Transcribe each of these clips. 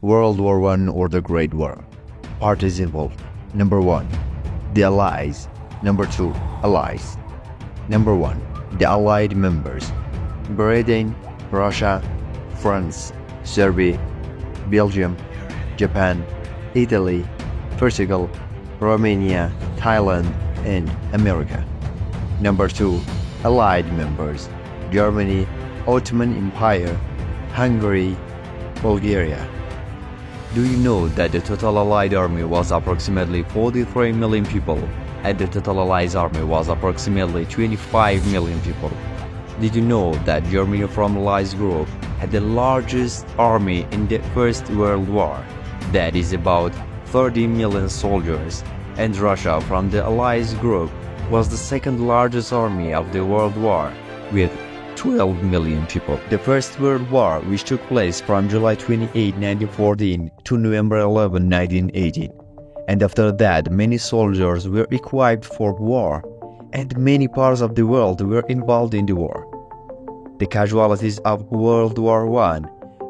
World War I or the Great War. Parties involved. Number 1. The Allies. Number 2. Allies. Number 1. The Allied members. Britain, Russia, France, Serbia, Belgium, Japan, Italy, Portugal, Romania, Thailand, and America. Number 2. Allied members. Germany, Ottoman Empire, Hungary, Bulgaria. Do you know that the total Allied army was approximately 43 million people, and the total Allied army was approximately 25 million people? Did you know that Germany from Allied group had the largest army in the First World War, that is about 30 million soldiers, and Russia from the Allied group was the second largest army of the World War with 12 million people. The First World War, which took place from July 28, 1914 to November 11, 1918. And after that, many soldiers were equipped for war, and many parts of the world were involved in the war. The casualties of World War I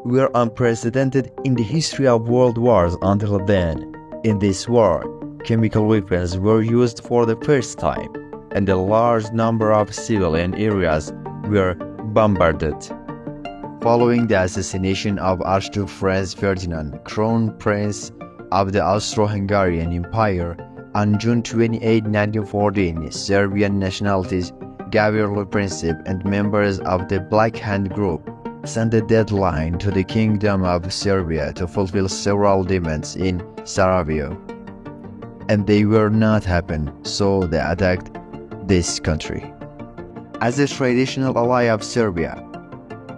were unprecedented in the history of world wars until then. In this war, chemical weapons were used for the first time, and a large number of civilian areas were bombarded. Following the assassination of Archduke Franz Ferdinand, Crown Prince of the Austro-Hungarian Empire, on June 28, 1914, Serbian nationalities, Gavrilo Princip, and members of the Black Hand Group sent a deadline to the Kingdom of Serbia to fulfill several demands in Sarajevo. And they were not happen, so they attacked this country. As a traditional ally of Serbia,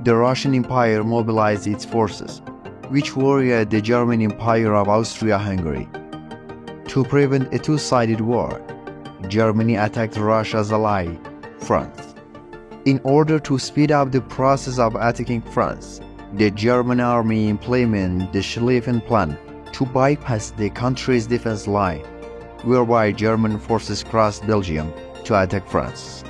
the Russian Empire mobilized its forces, which warred the German Empire of Austria-Hungary. To prevent a two-sided war, Germany attacked Russia's ally, France. In order to speed up the process of attacking France, the German army implemented the Schlieffen Plan to bypass the country's defense line, whereby German forces crossed Belgium to attack France.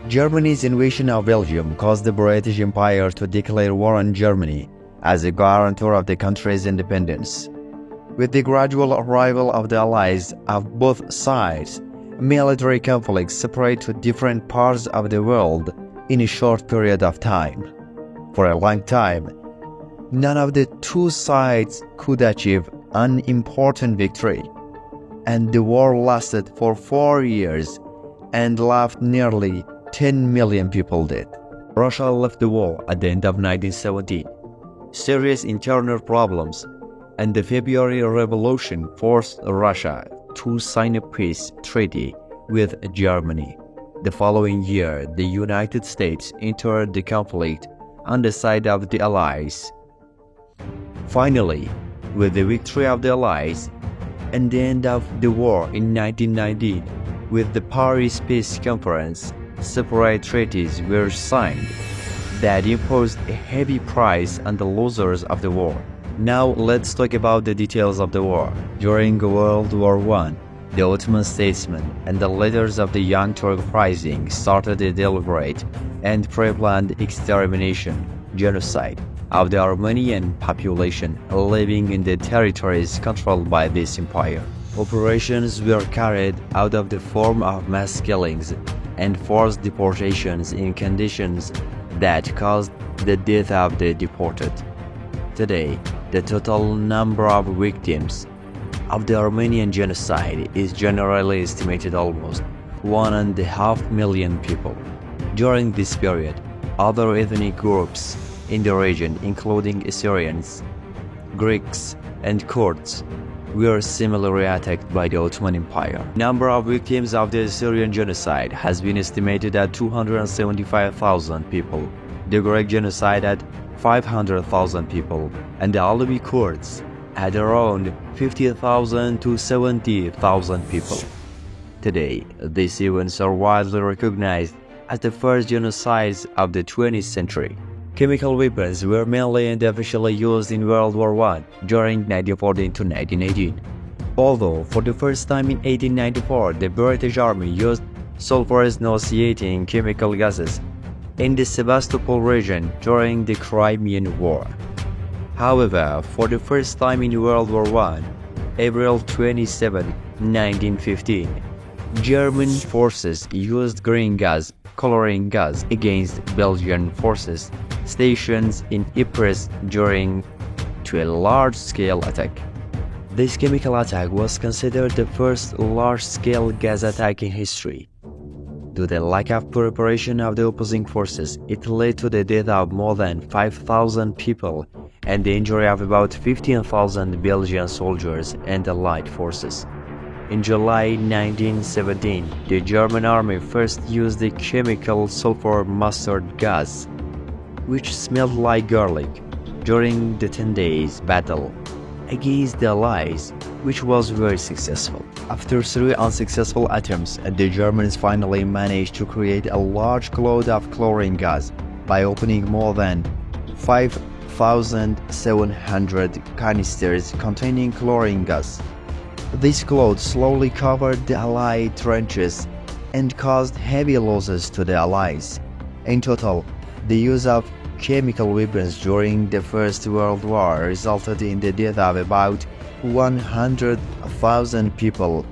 Germany's invasion of Belgium caused the British Empire to declare war on Germany as a guarantor of the country's independence. With the gradual arrival of the allies of both sides, military conflicts separate to different parts of the world in a short period of time. For a long time, none of the two sides could achieve an important victory, and the war lasted for 4 years and left nearly 10 million people dead. Russia left the war at the end of 1917. Serious internal problems and the February Revolution forced Russia to sign a peace treaty with Germany. The following year, the United States entered the conflict on the side of the Allies. Finally, with the victory of the Allies and the end of the war in 1919, with the Paris Peace Conference, separate treaties were signed that imposed a heavy price on the losers of the war. Now let's talk about the details of the war. During World War I, the Ottoman statesmen and the leaders of the Young Turk Rising started a deliberate and pre-planned extermination, genocide, of the Armenian population living in the territories controlled by this empire. Operations were carried out of the form of mass killings and forced deportations in conditions that caused the death of the deported. Today, the total number of victims of the Armenian genocide is generally estimated almost 1.5 million people. During this period, other ethnic groups in the region, including Assyrians, Greeks, and Kurds, were similarly attacked by the Ottoman Empire. Number of victims of the Assyrian genocide has been estimated at 275,000 people, the Greek genocide at 500,000 people, and the Alawi Kurds had around 50,000 to 70,000 people. Today, these events are widely recognized as the first genocides of the 20th century. Chemical weapons were mainly and officially used in World War I during 1914 to 1918. Although, for the first time in 1894, the British Army used sulfurous-nauseating chemical gases in the Sebastopol region during the Crimean War. However, for the first time in World War I, April 27, 1915, German forces used green gas, coloring gas, against Belgian forces stationed in Ypres during a large-scale attack. This chemical attack was considered the first large-scale gas attack in history. Due to the lack of preparation of the opposing forces, it led to the death of more than 5,000 people and the injury of about 15,000 Belgian soldiers and Allied forces. In July 1917, the German army first used the chemical sulfur mustard gas, which smelled like garlic, during the 10 days battle against the Allies, which was very successful. After 3 unsuccessful attempts, the Germans finally managed to create a large cloud of chlorine gas by opening more than 5,700 canisters containing chlorine gas. This cloud slowly covered the Allied trenches and caused heavy losses to the Allies. In total, the use of chemical weapons during the First World War resulted in the death of about 100,000 people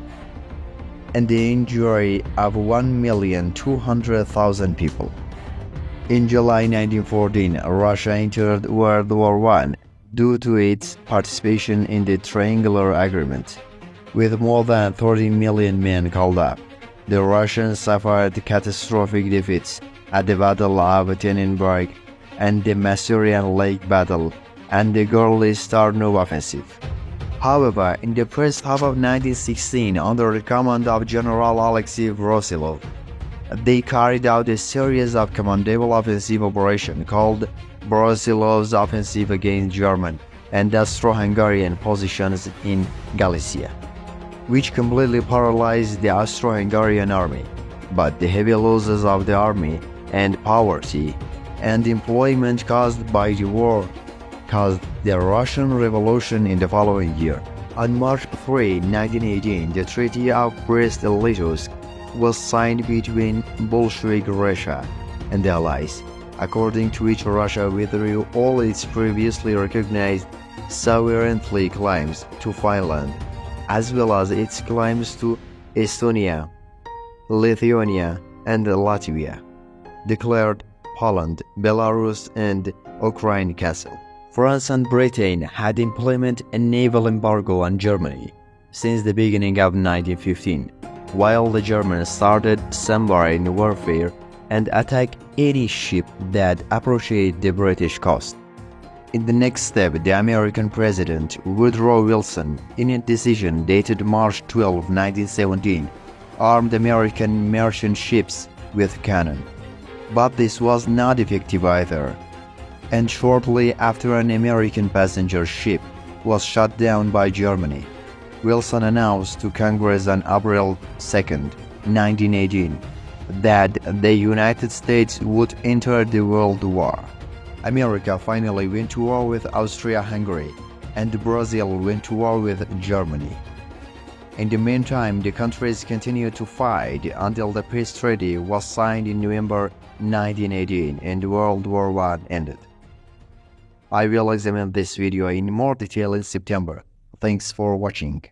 and the injury of 1,200,000 people. In July 1914, Russia entered World War I due to its participation in the Triangular Agreement. With more than 30 million men called up, the Russians suffered catastrophic defeats at the Battle of Tannenberg and the Masurian Lake Battle and the Gorlice-Tarnów Offensive. However, in the first half of 1916, under the command of General Alexei Voroshilov, they carried out a series of commendable offensive operations called Voroshilov's Offensive against German and Austro-Hungarian positions in Galicia, which completely paralyzed the Austro-Hungarian army. But the heavy losses of the army and poverty and employment caused by the war caused the Russian Revolution in the following year. On March 3, 1918, the Treaty of Brest-Litovsk was signed between Bolshevik Russia and the Allies, according to which Russia withdrew all its previously recognized sovereignty claims to Finland, as well as its claims to Estonia, Lithuania, and Latvia, declared Poland, Belarus, and Ukraine castle. France and Britain had implemented a naval embargo on Germany since the beginning of 1915, while the Germans started submarine warfare and attacked any ship that approached the British coast. In the next step, the American President Woodrow Wilson, in a decision dated March 12, 1917, armed American merchant ships with cannon. But this was not effective either, and shortly after an American passenger ship was shot down by Germany, Wilson announced to Congress on April 2, 1918, that the United States would enter the World War. America finally went to war with Austria-Hungary, and Brazil went to war with Germany. In the meantime, the countries continued to fight until the peace treaty was signed in November 1918 and World War I ended. I will examine this video in more detail in September. Thanks for watching.